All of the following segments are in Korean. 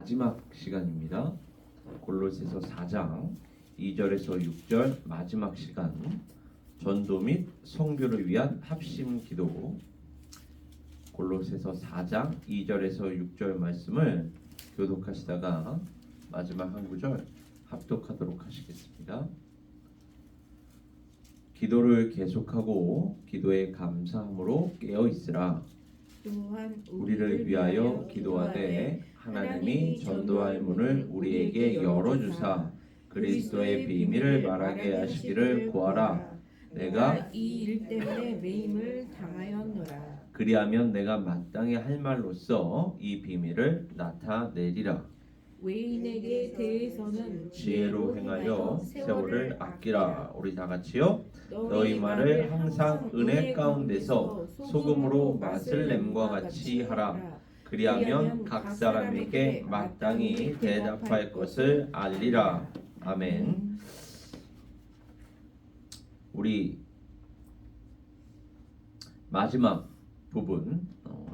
마지막 시간입니다. 골로새서 4장 2절에서 6절 마지막 시간, 전도 및 선교를 위한 합심 기도. 골로새서 4장 2절에서 6절 말씀을 교독하시다가 마지막 한 구절 합독하도록 하시겠습니다. 기도를 계속하고 기도에 감사함으로 깨어 있으라. 또한 우리를 위하여 기도하되 하나님이 전도할 문을 우리에게 열어주사 그리스도의 비밀을 말하게 하시기를 구하라. 내가 이 일 때문에 매임을 당하였노라. 그리하면 내가 마땅히 할 말로써 이 비밀을 나타내리라. 외인에게 대해서는 지혜로 행하여 세월을 아끼라. 우리 다 같이요. 너희 말을 항상 은혜 가운데서 소금으로 맛을 냄과 같이 하라. 그리하면 각 사람에게 마땅히 대답할 것을 알리라. 아멘. 우리 마지막 부분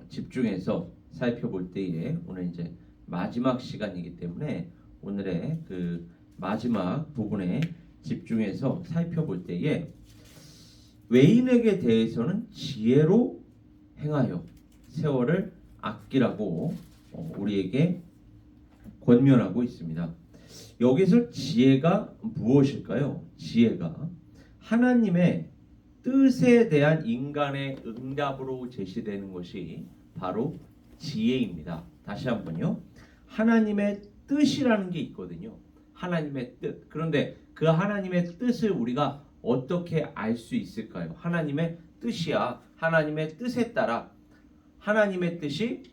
집중해서 살펴볼 때에 오늘 이제 마지막 시간이기 때문에 오늘의 그 마지막 부분에 집중해서 살펴볼 때에 외인에게 대해서는 지혜로 행하여 세월을 아끼라고 우리에게 권면하고 있습니다. 여기서 지혜가 무엇일까요? 지혜가 하나님의 뜻에 대한 인간의 응답으로 제시되는 것이 바로 지혜입니다. 다시 한번요. 하나님의 뜻이라는 게 있거든요. 하나님의 뜻. 그런데 그 하나님의 뜻을 우리가 어떻게 알 수 있을까요? 하나님의 뜻이야. 하나님의 뜻에 따라 하나님의 뜻이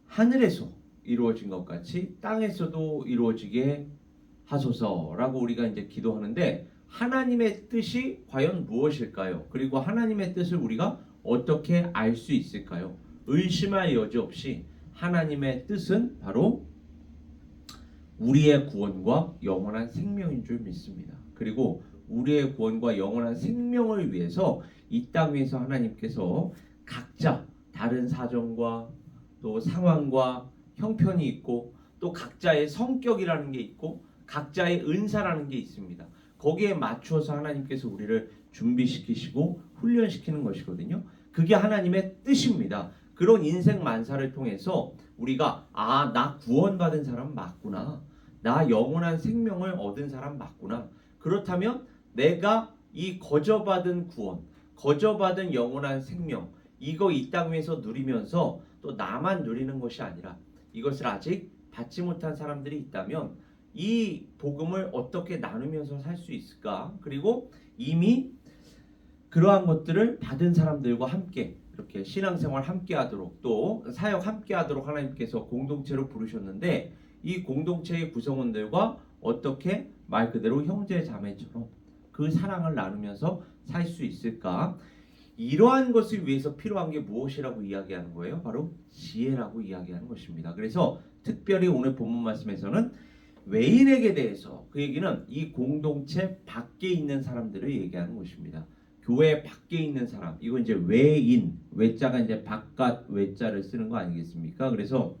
하늘에서 이루어진 것 같이 땅에서도 이루어지게 하소서라고 우리가 이제 기도하는데, 하나님의 뜻이 과연 무엇일까요? 그리고 하나님의 뜻을 우리가 어떻게 알 수 있을까요? 의심할 여지 없이 하나님의 뜻은 바로 우리의 구원과 영원한 생명인 줄 믿습니다. 그리고 우리의 구원과 영원한 생명을 위해서 이 땅 위에서 하나님께서 각자 다른 사정과 또 상황과 형편이 있고 또 각자의 성격이라는 게 있고 각자의 은사라는 게 있습니다. 거기에 맞춰서 하나님께서 우리를 준비시키시고 훈련시키는 것이거든요. 그게 하나님의 뜻입니다. 그런 인생 만사를 통해서 우리가 나 구원받은 사람 맞구나. 나 영원한 생명을 얻은 사람 맞구나. 그렇다면 내가 이 거저받은 구원, 거저받은 영원한 생명, 이거 이 땅 위에서 누리면서 또 나만 누리는 것이 아니라 이것을 아직 받지 못한 사람들이 있다면 이 복음을 어떻게 나누면서 살 수 있을까? 그리고 이미 그러한 것들을 받은 사람들과 함께 이렇게 신앙생활 함께 하도록 또 사역 함께 하도록 하나님께서 공동체로 부르셨는데, 이 공동체의 구성원들과 어떻게 말 그대로 형제 자매처럼 그 사랑을 나누면서 살 수 있을까? 이러한 것을 위해서 필요한 게 무엇이라고 이야기하는 거예요? 바로 지혜라고 이야기하는 것입니다. 그래서 특별히 오늘 본문 말씀에서는 외인에게 대해서, 그 얘기는 이 공동체 밖에 있는 사람들을 얘기하는 것입니다. 교회 밖에 있는 사람, 이거 이제 외인, 외자가 이제 바깥 외자를 쓰는 거 아니겠습니까? 그래서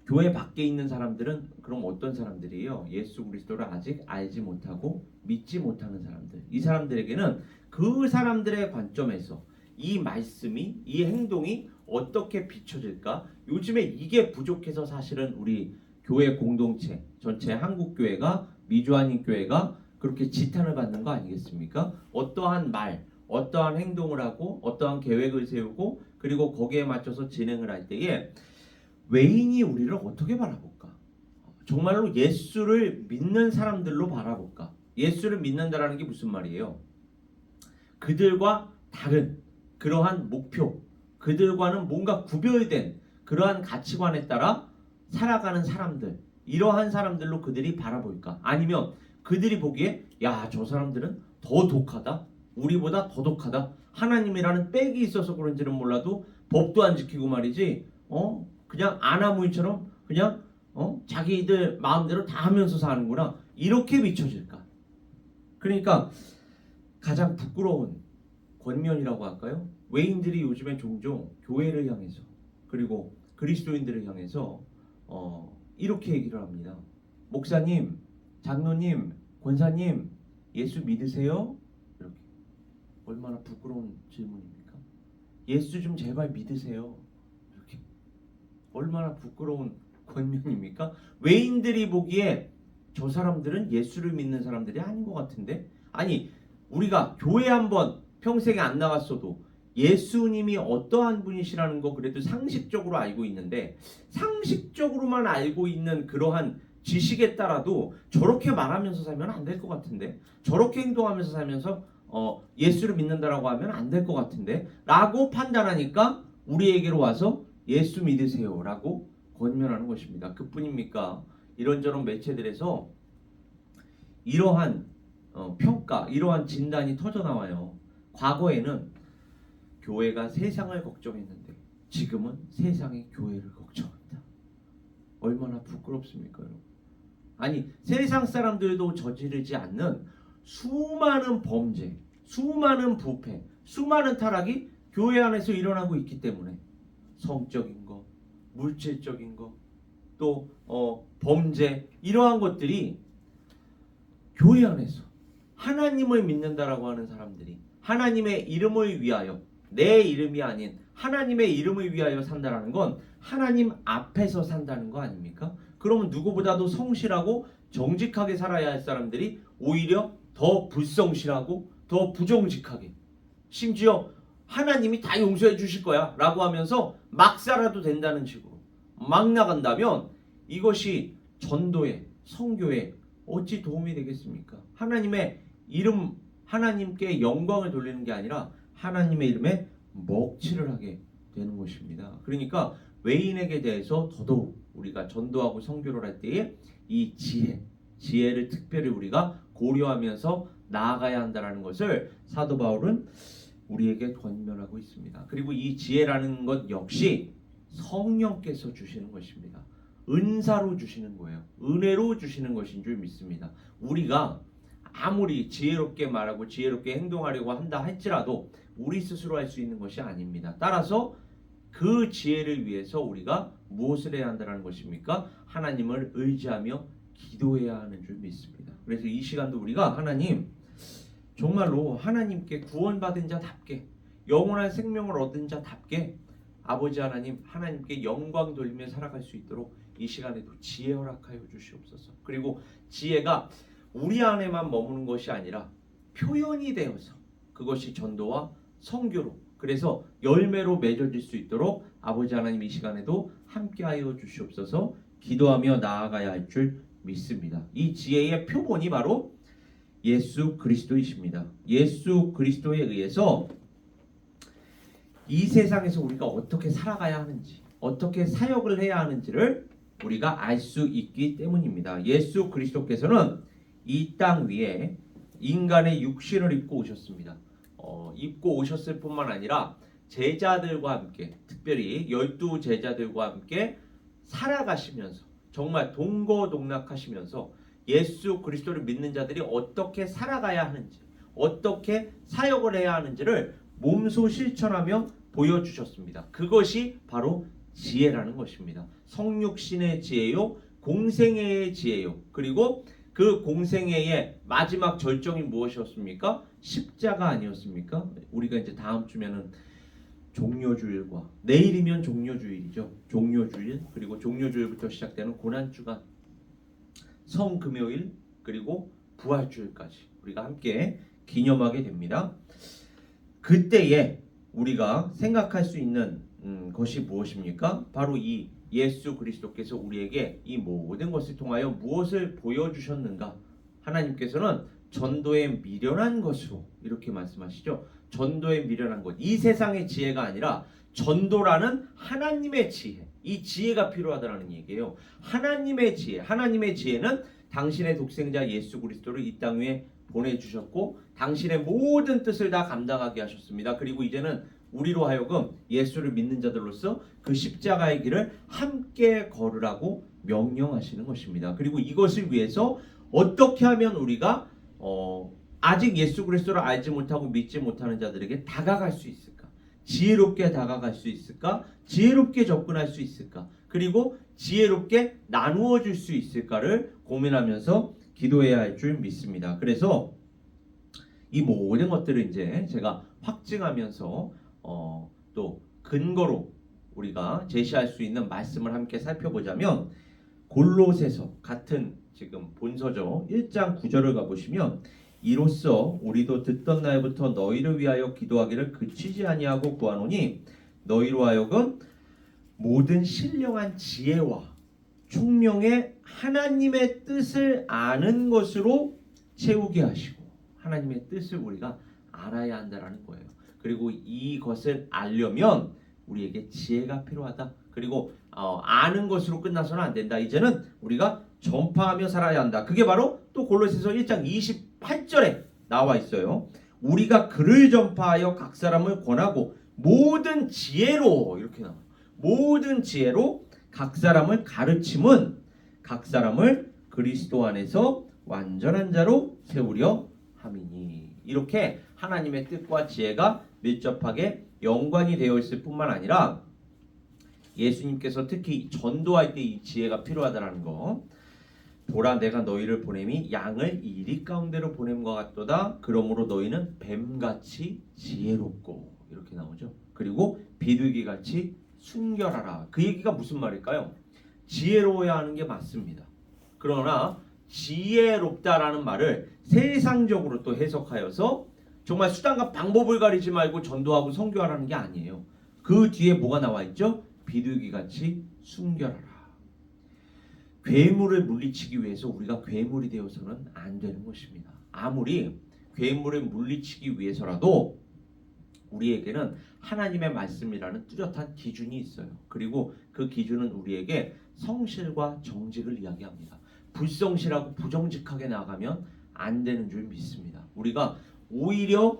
교회 밖에 있는 사람들은 그럼 어떤 사람들이에요? 예수 그리스도를 아직 알지 못하고 믿지 못하는 사람들. 이 사람들에게는 그 사람들의 관점에서 이 말씀이, 이 행동이 어떻게 비춰질까? 요즘에 이게 부족해서 사실은 우리 교회 공동체 전체 한국교회가, 미주한인교회가 그렇게 지탄을 받는 거 아니겠습니까? 어떠한 말, 어떠한 행동을 하고 어떠한 계획을 세우고 그리고 거기에 맞춰서 진행을 할 때에 외인이 우리를 어떻게 바라볼까? 정말로 예수를 믿는 사람들로 바라볼까? 예수를 믿는다라는 게 무슨 말이에요? 그들과 다른 그러한 목표, 그들과는 뭔가 구별된 그러한 가치관에 따라 살아가는 사람들, 이러한 사람들로 그들이 바라볼까? 아니면 그들이 보기에 저 사람들은 더 독하다, 우리보다 더 독하다, 하나님이라는 백이 있어서 그런지는 몰라도 법도 안 지키고 말이지 그냥 아나무인처럼 그냥 자기들 마음대로 다 하면서 사는구나, 이렇게 비춰질까? 그러니까 가장 부끄러운 권면이라고 할까요? 외인들이 요즘에 종종 교회를 향해서 그리고 그리스도인들을 향해서 이렇게 얘기를 합니다. 목사님, 장로님, 권사님, 예수 믿으세요? 이렇게. 얼마나 부끄러운 질문입니까? 예수 좀 제발 믿으세요. 이렇게. 얼마나 부끄러운 권면입니까? 외인들이 보기에 저 사람들은 예수를 믿는 사람들이 아닌 것 같은데? 아니, 우리가 교회 한번 평생에 안 나갔어도 예수님이 어떠한 분이시라는 거 그래도 상식적으로 알고 있는데, 상식적으로만 알고 있는 그러한 지식에 따라도 저렇게 말하면서 살면 안 될 것 같은데, 저렇게 행동하면서 살면서 예수를 믿는다라고 하면 안 될 것 같은데 라고 판단하니까 우리에게로 와서 예수 믿으세요 라고 권면하는 것입니다. 그뿐입니까? 이런저런 매체들에서 이러한 평가, 이러한 진단이 터져 나와요. 과거에는 교회가 세상을 걱정했는데 지금은 세상이 교회를 걱정합니다. 얼마나 부끄럽습니까, 여러분? 아니, 세상 사람들도 저지르지 않는 수많은 범죄, 수많은 부패, 수많은 타락이 교회 안에서 일어나고 있기 때문에 성적인 거, 물질적인 거, 또 범죄, 이러한 것들이 교회 안에서 하나님을 믿는다라고 하는 사람들이 하나님의 이름을 위하여, 내 이름이 아닌 하나님의 이름을 위하여 산다라는 건 하나님 앞에서 산다는 거 아닙니까? 그러면 누구보다도 성실하고 정직하게 살아야 할 사람들이 오히려 더 불성실하고 더 부정직하게, 심지어 하나님이 다 용서해 주실 거야 라고 하면서 막 살아도 된다는 식으로 막 나간다면 이것이 전도에, 선교에 어찌 도움이 되겠습니까? 하나님의 이름, 하나님께 영광을 돌리는 게 아니라 하나님의 이름에 먹칠을 하게 되는 것입니다. 그러니까 외인에게 대해서 더더욱 우리가 전도하고 선교를 할 때에 이 지혜를 특별히 우리가 고려하면서 나아가야 한다는 것을 사도 바울은 우리에게 권면하고 있습니다. 그리고 이 지혜라는 것 역시 성령께서 주시는 것입니다. 은사로 주시는 거예요. 은혜로 주시는 것인 줄 믿습니다. 우리가 아무리 지혜롭게 말하고 지혜롭게 행동하려고 한다 할지라도 우리 스스로 할 수 있는 것이 아닙니다. 따라서 그 지혜를 위해서 우리가 무엇을 해야 한다는 것입니까? 하나님을 의지하며 기도해야 하는 줄 믿습니다. 그래서 이 시간도 우리가 하나님, 정말로 하나님께 구원받은 자답게, 영원한 생명을 얻은 자답게 아버지 하나님, 하나님께 영광 돌리며 살아갈 수 있도록 이 시간에도 지혜 허락하여 주시옵소서. 그리고 지혜가 우리 안에만 머무는 것이 아니라 표현이 되어서 그것이 전도와 선교로, 그래서 열매로 맺어질 수 있도록 아버지 하나님 이 시간에도 함께하여 주시옵소서. 기도하며 나아가야 할 줄 믿습니다. 이 지혜의 표본이 바로 예수 그리스도이십니다. 예수 그리스도에 의해서 이 세상에서 우리가 어떻게 살아가야 하는지, 어떻게 사역을 해야 하는지를 우리가 알 수 있기 때문입니다. 예수 그리스도께서는 이 땅 위에 인간의 육신을 입고 오셨습니다. 입고 오셨을 뿐만 아니라 제자들과 함께, 특별히 12 제자들과 함께 살아가시면서 정말 동거동락하시면서 예수 그리스도를 믿는 자들이 어떻게 살아가야 하는지, 어떻게 사역을 해야 하는지를 몸소 실천하며 보여주셨습니다. 그것이 바로 지혜라는 것입니다. 성육신의 지혜요, 공생애의 지혜요. 그리고 그 공생애의 마지막 절정이 무엇이었습니까? 십자가 아니었습니까? 우리가 이제 다음 주면은 종료주일과, 내일이면 종료주일이죠. 종료주일, 그리고 종료주일부터 시작되는 고난주간, 성금요일, 그리고 부활주일까지 우리가 함께 기념하게 됩니다. 그때에 우리가 생각할 수 있는 것이 무엇입니까? 바로 이 예수 그리스도께서 우리에게 이 모든 것을 통하여 무엇을 보여주셨는가? 하나님께서는 전도에 미련한 것으로 이렇게 말씀하시죠. 전도에 미련한 것, 이 세상의 지혜가 아니라 전도라는 하나님의 지혜, 이 지혜가 필요하다는 얘기예요. 하나님의 지혜, 하나님의 지혜는 당신의 독생자 예수 그리스도를 이 땅 위에 보내주셨고 당신의 모든 뜻을 다 감당하게 하셨습니다. 그리고 이제는 우리로 하여금 예수를 믿는 자들로서 그 십자가의 길을 함께 걸으라고 명령하시는 것입니다. 그리고 이것을 위해서 어떻게 하면 우리가 아직 예수 그리스도를 알지 못하고 믿지 못하는 자들에게 다가갈 수 있을까? 지혜롭게 다가갈 수 있을까? 지혜롭게 접근할 수 있을까? 그리고 지혜롭게 나누어 줄 수 있을까를 고민하면서 기도해야 할 줄 믿습니다. 그래서 이 모든 것들을 이제 제가 확증하면서 또 근거로 우리가 제시할 수 있는 말씀을 함께 살펴보자면 골로새서 같은 지금 본서죠. 1장 9절을 가보시면 이로써 우리도 듣던 날부터 너희를 위하여 기도하기를 그치지 아니하고 구하노니 너희로 하여금 모든 신령한 지혜와 총명의 하나님의 뜻을 아는 것으로 채우게 하시고 하나님의 뜻을 우리가 알아야 한다라는 거예요. 그리고 이것을 알려면 우리에게 지혜가 필요하다. 그리고 아는 것으로 끝나서는 안 된다. 이제는 우리가 전파하며 살아야 한다. 그게 바로 또 골로새서 1장 28절에 나와 있어요. 우리가 글을 전파하여 각 사람을 권하고 모든 지혜로 이렇게 나와요. 모든 지혜로 각 사람을 가르침은 각 사람을 그리스도 안에서 완전한 자로 세우려 함이니. 이렇게 하나님의 뜻과 지혜가 밀접하게 연관이 되어 있을 뿐만 아니라 예수님께서 특히 전도할 때 이 지혜가 필요하다는 거. 보라 내가 너희를 보냄이 양을 이리 가운데로 보냄과 같도다. 그러므로 너희는 뱀같이 지혜롭고 이렇게 나오죠. 그리고 비둘기같이 순결하라. 그 얘기가 무슨 말일까요? 지혜로워야 하는 게 맞습니다. 그러나 지혜롭다라는 말을 세상적으로 또 해석하여서 정말 수단과 방법을 가리지 말고 전도하고 선교하라는 게 아니에요. 그 뒤에 뭐가 나와 있죠? 비둘기같이 순결하라. 괴물을 물리치기 위해서 우리가 괴물이 되어서는 안 되는 것입니다. 아무리 괴물을 물리치기 위해서라도 우리에게는 하나님의 말씀이라는 뚜렷한 기준이 있어요. 그리고 그 기준은 우리에게 성실과 정직을 이야기합니다. 불성실하고 부정직하게 나가면 안 되는 줄 믿습니다. 우리가 오히려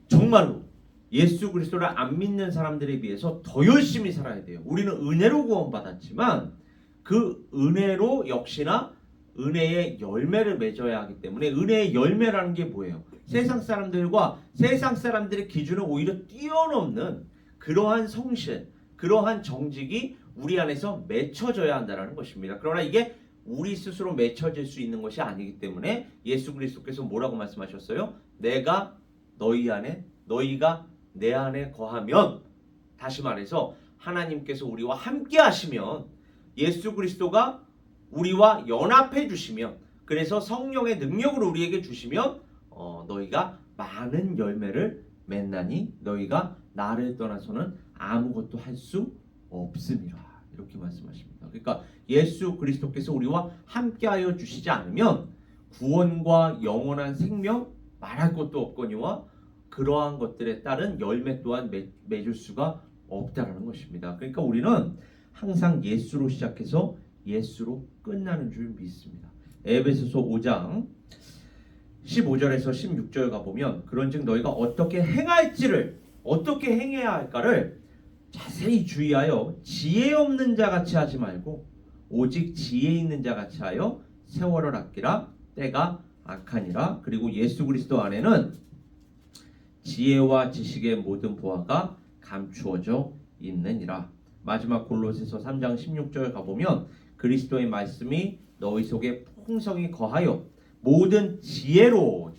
정말로 예수 그리스도를 안 믿는 사람들에 비해서 더 열심히 살아야 돼요. 우리는 은혜로 구원받았지만 그 은혜로 역시나 은혜의 열매를 맺어야 하기 때문에 은혜의 열매라는 게 뭐예요? 세상 사람들과 세상 사람들의 기준을 오히려 뛰어넘는 그러한 성실, 그러한 정직이 우리 안에서 맺혀져야 한다는 것입니다. 그러나 이게 우리 스스로 맺혀질 수 있는 것이 아니기 때문에 예수 그리스도께서 뭐라고 말씀하셨어요? 내가 너희 안에, 너희가 내 안에 거하면, 다시 말해서 하나님께서 우리와 함께 하시면, 예수 그리스도가 우리와 연합해 주시면, 그래서 성령의 능력을 우리에게 주시면 너희가 많은 열매를 맺나니 너희가 나를 떠나서는 아무것도 할 수 없음이라. 이렇게 말씀하십니다. 그러니까 예수 그리스도께서 우리와 함께하여 주시지 않으면 구원과 영원한 생명 말할 것도 없거니와 그러한 것들에 따른 열매 또한 맺을 수가 없다라는 것입니다. 그러니까 우리는 항상 예수로 시작해서 예수로 끝나는 줄 믿습니다. 에베소서 5장 15절에서 16절 가보면 그런즉 너희가 어떻게 행할지를, 어떻게 행해야 할까를 자세히 주의하여 지혜 없는 자같이 하지 말고 오직 지혜 있는 자같이 하여 세월을 아끼라. 때가 악하니라. 그리고 예수 그리스도 안에는 지혜와 지식의 모든 보화가 감추어져 있느니라. 마지막 골로새서 3장 16절 가보면 그리스도의 말씀이 너희 속에 풍성히 거하여 모든 지혜로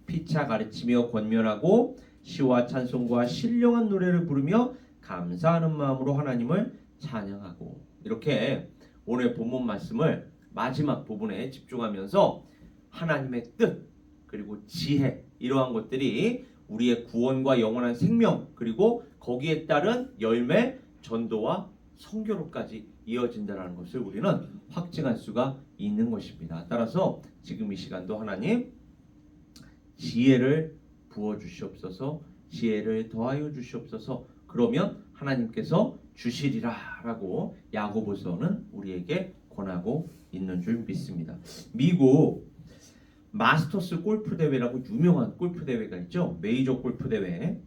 피차 가르치며 권면하고 시와 찬송과 신령한 노래를 부르며 감사하는 마음으로 하나님을 찬양하고. 이렇게 오늘 본문 말씀을 마지막 부분에 집중하면서 하나님의 뜻 그리고 지혜, 이러한 것들이 우리의 구원과 영원한 생명, 그리고 거기에 따른 열매, 전도와 선교로까지 이어진다는 것을 우리는 확증할 수가 있는 것입니다. 따라서 지금 이 시간도 하나님 지혜를 부어주시옵소서, 지혜를 더하여 주시옵소서. 그러면 하나님께서 주시리라 라고 야고보서는 우리에게 권하고 있는 줄 믿습니다. 미국 마스터스 골프 대회라고 유명한 골프 대회가 있죠. 메이저 골프 대회.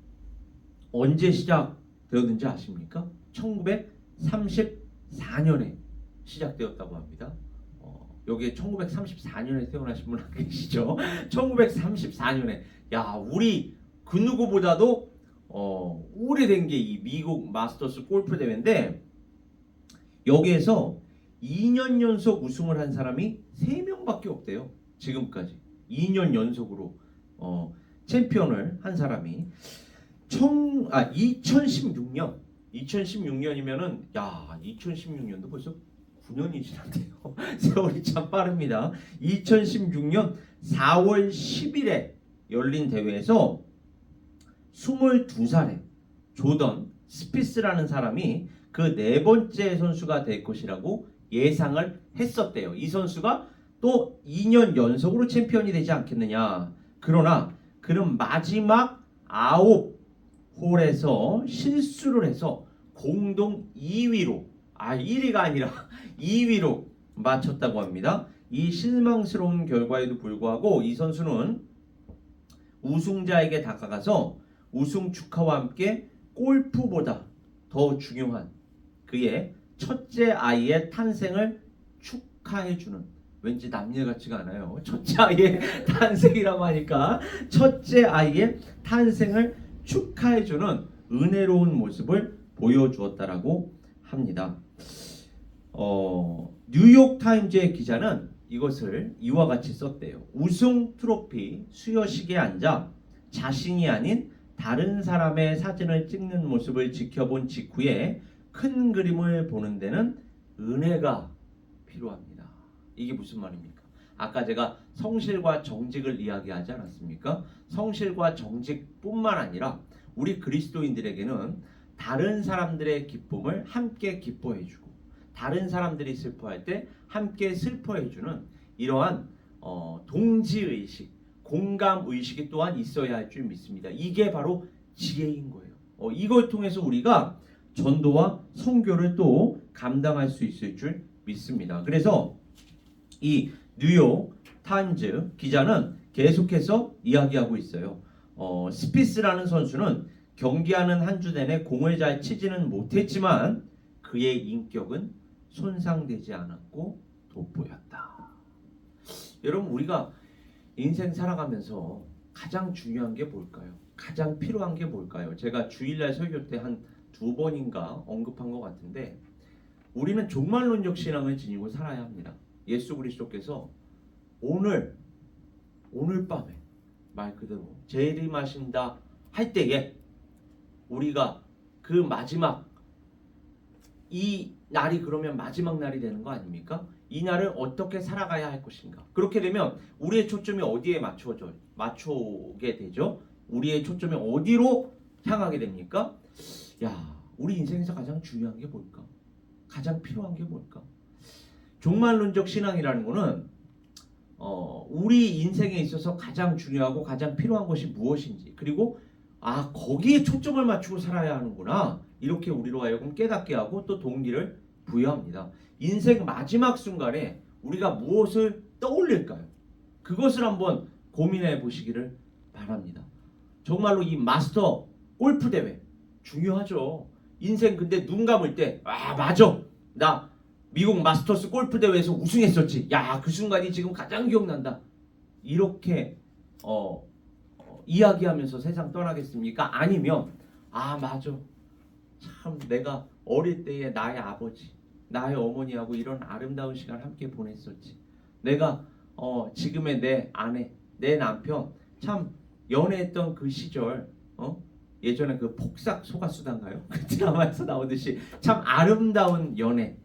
언제 시작되었는지 아십니까? 1934년에 시작되었다고 합니다. 여기에 1934년에 태어나신 분 안 계시죠? 1934년에. 야, 우리 그 누구보다도 오래된 게 이 미국 마스터스 골프 대회인데 여기에서 2년 연속 우승을 한 사람이 3명밖에 없대요. 지금까지 2년 연속으로 챔피언을 한 사람이 2016년이면은 2016년도 벌써 9년이 지났대요. 세월이 참 빠릅니다. 2016년 4월 10일에 열린 대회에서 22살에 조던 스피스라는 사람이 그 4번째 선수가 될 것이라고 예상을 했었대요. 이 선수가 또 2년 연속으로 챔피언이 되지 않겠느냐. 그러나 그는 마지막 9홀에서 실수를 해서 공동 2위로 1위가 아니라 2위로 마쳤다고 합니다. 이 실망스러운 결과에도 불구하고 이 선수는 우승자에게 다가가서 우승 축하와 함께 골프보다 더 중요한 그의 첫째 아이의 탄생을 축하해주는, 왠지 남일 같지가 않아요. 첫째 아이의 탄생이라고 하니까 첫째 아이의 탄생을 축하해주는 은혜로운 모습을 보여주었다라고 합니다. 뉴욕 타임즈의 기자는 이것을 이와 같이 썼대요. 우승 트로피 수여식에 앉아 자신이 아닌 다른 사람의 사진을 찍는 모습을 지켜본 직후에 큰 그림을 보는 데는 은혜가 필요합니다. 이게 무슨 말입니까? 아까 제가 성실과 정직을 이야기하지 않았습니까? 성실과 정직뿐만 아니라 우리 그리스도인들에게는 다른 사람들의 기쁨을 함께 기뻐해주고 다른 사람들이 슬퍼할 때 함께 슬퍼해주는 이러한 동지의식, 공감의식이 또한 있어야 할 줄 믿습니다. 이게 바로 지혜인 거예요. 이걸 통해서 우리가 전도와 선교를 또 감당할 수 있을 줄 믿습니다. 그래서 이 뉴욕 타임즈 기자는 계속해서 이야기하고 있어요. 스피스라는 선수는 경기하는 한 주 내내 공을 잘 치지는 못했지만 그의 인격은 손상되지 않았고 돋보였다. 여러분, 우리가 인생 살아가면서 가장 중요한 게 뭘까요? 가장 필요한 게 뭘까요? 제가 주일날 설교 때 한 2번인가 언급한 것 같은데 우리는 종말론적 신앙을 지니고 살아야 합니다. 예수 그리스도께서 오늘 밤에 말 그대로 재림하신다 할 때에 우리가 그 마지막 이 날이 그러면 마지막 날이 되는 거 아닙니까? 이 날을 어떻게 살아가야 할 것인가? 그렇게 되면 우리의 초점이 어디에 맞추게 되죠? 우리의 초점이 어디로 향하게 됩니까? 우리 인생에서 가장 중요한 게 뭘까? 가장 필요한 게 뭘까? 종말론적 신앙이라는 거는 우리 인생에 있어서 가장 중요하고 가장 필요한 것이 무엇인지, 그리고 거기에 초점을 맞추고 살아야 하는구나, 이렇게 우리로 하여금 깨닫게 하고 또 동기를 부여합니다. 인생 마지막 순간에 우리가 무엇을 떠올릴까요? 그것을 한번 고민해 보시기를 바랍니다. 정말로 이 마스터 골프 대회 중요하죠. 인생 근데 눈 감을 때 맞아, 나 미국 마스터스 골프 대회에서 우승했었지, 그 순간이 지금 가장 기억난다, 이렇게 이야기하면서 세상 떠나겠습니까? 아니면 맞아, 참 내가 어릴 때에 나의 아버지, 나의 어머니하고 이런 아름다운 시간 함께 보냈었지, 내가 지금의 내 아내, 내 남편 참 연애했던 그 시절, 예전에 그 폭삭 소가수단가요? 그 드라마에서 나오듯이 참 아름다운 연애,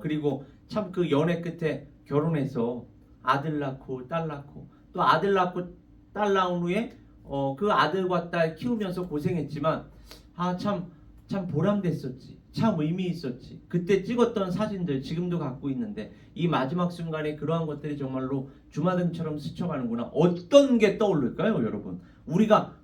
그리고 참 그 연애 끝에 결혼해서 아들 낳고 딸 낳고 또 아들 낳고 딸 낳은 후에 그 아들과 딸 키우면서 고생했지만 참 보람됐었지, 참 의미 있었지, 그때 찍었던 사진들 지금도 갖고 있는데 이 마지막 순간에 그러한 것들이 정말로 주마등처럼 스쳐가는구나. 어떤 게 떠오를까요, 여러분? 우리가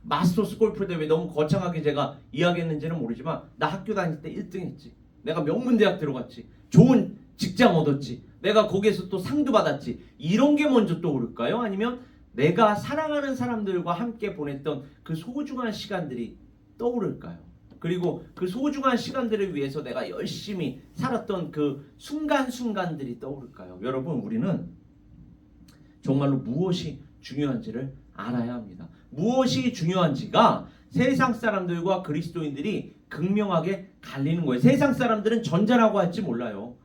마스터스 골프 대회 너무 거창하게 제가 이야기했는지는 모르지만 나 학교 다닐 때 1등 했지, 내가 명문대학 들어갔지, 좋은 직장 얻었지, 내가 거기에서 또 상도 받았지, 이런 게 먼저 떠오를까요? 아니면 내가 사랑하는 사람들과 함께 보냈던 그 소중한 시간들이 떠오를까요? 그리고 그 소중한 시간들을 위해서 내가 열심히 살았던 그 순간순간들이 떠오를까요? 여러분, 우리는 정말로 무엇이 중요한지를 알아야 합니다. 무엇이 중요한지가 세상 사람들과 그리스도인들이 극명하게 갈리는 거예요. 세상 사람들은 전자라고 할지 몰라요.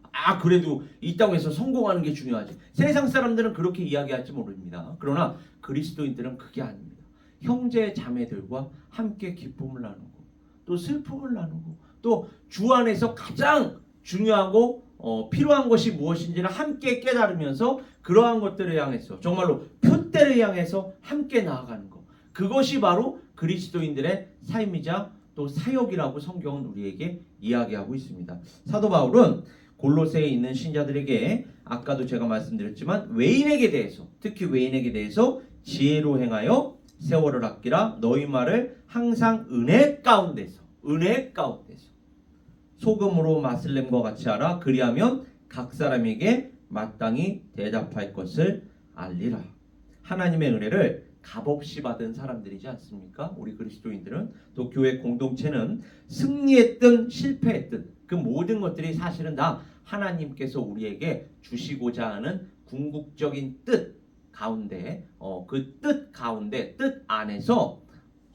그래도 이 땅에서 성공하는 게 중요하지. 세상 사람들은 그렇게 이야기할지 모릅니다. 그러나 그리스도인들은 그게 아닙니다. 형제 자매들과 함께 기쁨을 나누고 또 슬픔을 나누고 또 주 안에서 가장 중요하고 필요한 것이 무엇인지를 함께 깨달으면서 그러한 것들을 향해서 정말로 표대를 향해서 함께 나아가는 것, 그것이 바로 그리스도인들의 삶이자 또 사역이라고 성경은 우리에게 이야기하고 있습니다. 사도 바울은 골로새에 있는 신자들에게 아까도 제가 말씀드렸지만 외인에게 대해서, 특히 외인에게 대해서 지혜로 행하여 세월을 아끼라, 너희 말을 항상 은혜 가운데서 소금으로 맛을냄과 같이 하라. 그리하면 각 사람에게 마땅히 대답할 것을 알리라. 하나님의 은혜를 값없이 받은 사람들이지 않습니까? 우리 그리스도인들은, 또 교회 공동체는 승리했든 실패했든 그 모든 것들이 사실은 다 하나님께서 우리에게 주시고자 하는 궁극적인 뜻 가운데, 그 뜻 가운데, 뜻 안에서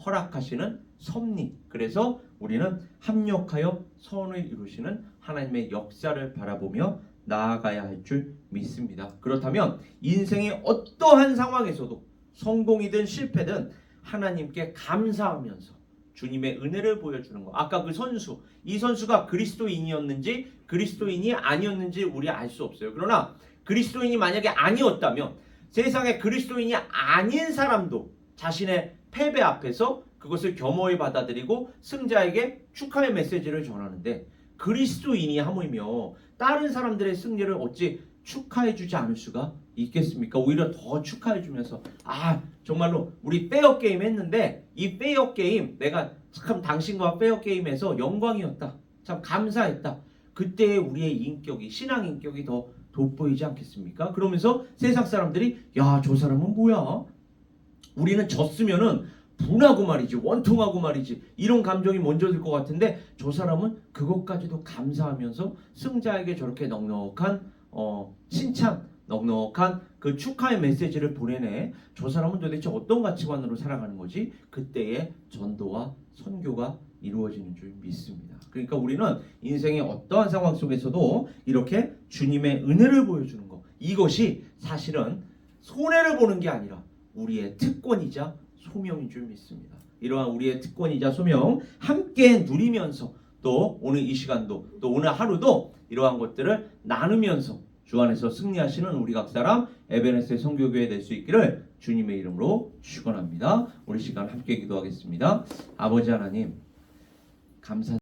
허락하시는 섭리. 그래서 우리는 합력하여 선을 이루시는 하나님의 역사를 바라보며 나아가야 할 줄 믿습니다. 그렇다면 인생의 어떠한 상황에서도 성공이든 실패든 하나님께 감사하면서 주님의 은혜를 보여주는 것. 아까 그 선수, 이 선수가 그리스도인이었는지 그리스도인이 아니었는지 우리 알 수 없어요. 그러나 그리스도인이 만약에 아니었다면 세상에 그리스도인이 아닌 사람도 자신의 패배 앞에서 그것을 겸허히 받아들이고 승자에게 축하의 메시지를 전하는데, 그리스도인이 하물며 다른 사람들의 승리를 어찌 축하해주지 않을 수가 있겠습니까? 오히려 더 축하해주면서 정말로 우리 페어 게임 했는데 이 페어 게임 내가 참 당신과 페어 게임에서 영광이었다, 참 감사했다. 그때 우리의 인격이, 신앙 인격이 더 돋보이지 않겠습니까? 그러면서 세상 사람들이 저 사람은 뭐야? 우리는 졌으면은 분하고 말이지, 원통하고 말이지, 이런 감정이 먼저 들 것 같은데 저 사람은 그것까지도 감사하면서 승자에게 저렇게 넉넉한 칭찬, 넉넉한 그 축하의 메시지를 보내네. 저 사람은 도대체 어떤 가치관으로 살아가는 거지? 그때의 전도와 선교가 이루어지는 줄 믿습니다. 그러니까 우리는 인생의 어떠한 상황 속에서도 이렇게 주님의 은혜를 보여주는 것, 이것이 사실은 손해를 보는 게 아니라 우리의 특권이자 소명인 줄 믿습니다. 이러한 우리의 특권이자 소명 함께 누리면서 또 오늘 이 시간도 또 오늘 하루도 이러한 것들을 나누면서 주 안에서 승리하시는 우리 각 사람 에베네스의 선교교회 될 수 있기를 주님의 이름으로 축원합니다. 우리 시간 함께 기도하겠습니다. 아버지 하나님, 감사